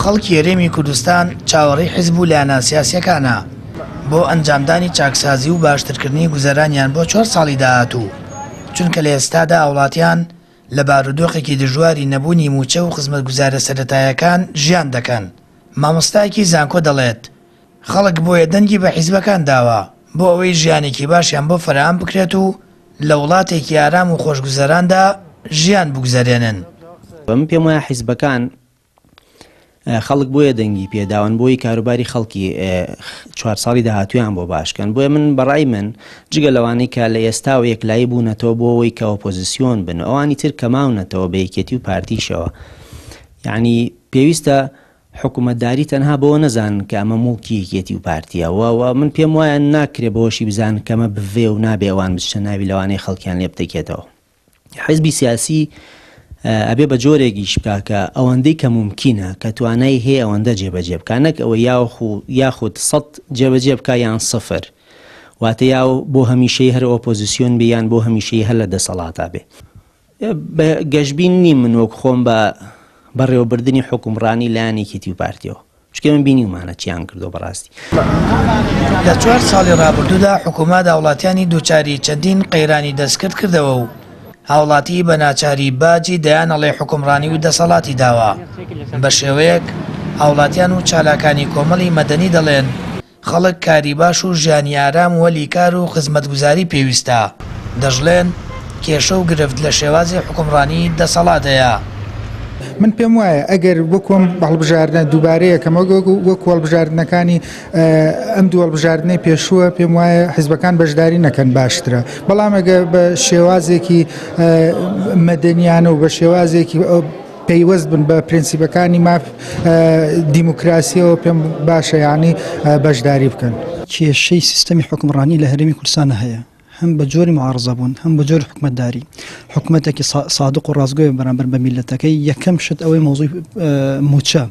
خەڵکی هەرێمی کوردستان چاوەڕێی حیزب و لایەنە سیاسیەکانە بۆ ئەنجامدانی چاکسازی و باشترکردنی گوزەرانیان بۆ 4 ساڵی داهاتوو، چونکە لە ئێستادا وڵاتیان لە بارودۆخێکی دژواری نەبوونی موچە و خزمەتگوزارە سەرەتاییەکان ژیان دەکەن. مامۆستایەکی زانکۆ دەڵێت خەڵک بۆیە دەنگی بە حیزبەکان داوە بۆ ئەوەی ژیانێکی باشیان بۆ فراهم بکرێت و لە وڵاتێکی ئارام و خۆشگوزەراندا ژیان بگوزارێنن. من پێم وایە حیزبەکان خەڵک بۆیە دەنگی پێداون بۆی کاروباری خەڵکی 4 ساڵی داهاتویان بۆ باشکەن. بۆیە من بەڕای من جگە لەوانەی کە لە ئێستا و یەکلایی بوونەتەوە بۆ ئەوەی کە ئۆپۆزیسیۆن بن، ئەوانی تر کەماونەتەوە بە یەکێتی و پارتیشەوە. یعنی پێویستە حکوومەتداری تەنها بۆ نەزانن کە ئەمە موڵکی یەکێتی و پارتیەوە. من پێم وایە ناکرێ بەوەشی بزانن کەمە بڤێ و نابێ ئەوان بچە ناوی لەوانەیە خەڵکیان لێ بتەکێتەوە. حیزبی سیاسی ئەبێ بە جۆرێکیش بکا کە ئەوەندەی کە ممکینە کە توانای هەیە ئەوەندە جێبەجێ بکە، نەک ئەوە یاخود 100 جێبەجێ بکە یان 0، واتە یا بۆ هەمیشەی هەر ئۆپۆزیسیۆن بێ یان بۆ هەمیشەی هەر لە دەسەڵاتە بێ. بە گەشتبین نیم من وەک خۆم بە بەڕێوەبردننی حکومڕانی لایەنێکیتی و پارتیەوە، چکە من بینیمانە چیان کردو بەڕاستی. لە 4 ساڵی ڕابردوودا حکوومەت هاوڵاتیانی دووچاری چەندین قەیرانی دەستکرد کردەوە و هاوڵاتی بە ناچاری باجی دەیانەڵێ حکومڕانی و دەسەڵاتی داوە. بە شێوەیەک هاوڵاتیان و چالاکانی کۆمەڵی مەدەنی دەڵێن خەڵک کاری باش و ژیانی ئارام و وەلیکار و خزمەتگوزاری پێویستە. دەژڵێن کێشە و گرفت لە شێوازی حکومڕانی دەسەڵاتەیە. من پێم وایە ئەگەر وەکۆم هەڵبژاردنە دووبارەیەکەمە وەک هەڵبژاردنەکانی ئەم دوو هەڵبژاردنەی پێشووە پێم وایە حیزبەکان بەشداری نەکەن باشترە. بەڵام ئەگە بە شێوازێکی مەدەنیانە و بە شێوازێکی پەیوەست بن بە پرینسیپەکانی ماف دیموکراسیەوە پێم باشە یعنی بەشداری بکەن. کێشەی سیستەمی حکومڕانی لە هەرێمی کوردستانە هەیە، هەم بە جۆری معارزە بوون، هەم بە جۆری حکومەتداری. حکومەتێکی صادق و ڕازگۆی بەرامبەر بە میلەتەکەی یەکەم شت ئەوەی مۆزووی موچە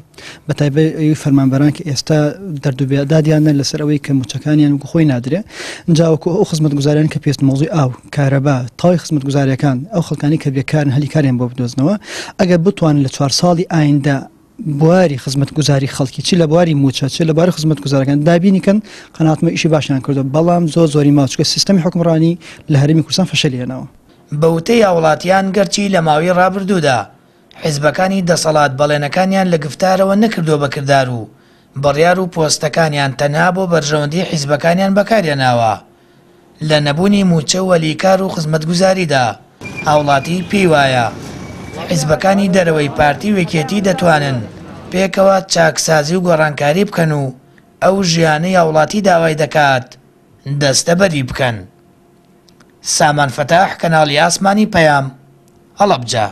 بە تایبەت ئەوی فەرمانبەران کە ئێستا دەردوبێدادیانە لەسەر ئەوەی کە موچەکانیان خۆی نادرێ، جاوەکو ئەو خزمەتگوزاریان کە پێست مۆزووی ئاو، کارەبا، تاوی خزمەتگوزاریەکان ئەو خەڵکانی کە بێکارن هەلی کاریان بۆ بدۆزنەوە، ئەگەر بتوانن لە 4 ساڵی ئایندا بواری خزمەتگوزاری خەڵکی چی لە بواری موچە چی لە بواری خزمەتگوزارەکان دابینیکەن، قەناعەتمە ئیشی باشیان کردو. بەڵام زۆری ماچکە سیستەمی حکومڕانی لە هەرێمی کوردستان فەشەلێنەوە. بەوتەی هاوڵاتیان گەرچی لە ماوەی ڕابردوودا حیزبەکانی دەسەڵات بەڵێنەکانیان لە گفتارەوە نەکردو بە کردار و بڕیار و پۆستەکانیان تەنها بۆ بەرژەوەندی حیزبەکانیان بەکارێناوە. لە نەبوونی موچە و وەلیکار و خزمەتگوزاریدا هاوڵاتی پێی وایە حیزبەکانی دەرەوەی پارتی وێکێتی دەتوانن پێکەوە چاکسازی و گۆڕانکاری بکەن و ئەو ژیانەی هاوڵاتی داوای دەکات دەستەبەری بکەن. سامان فەتاح، کەناڵی ئاسمانی پەیام، هەڵەبجە.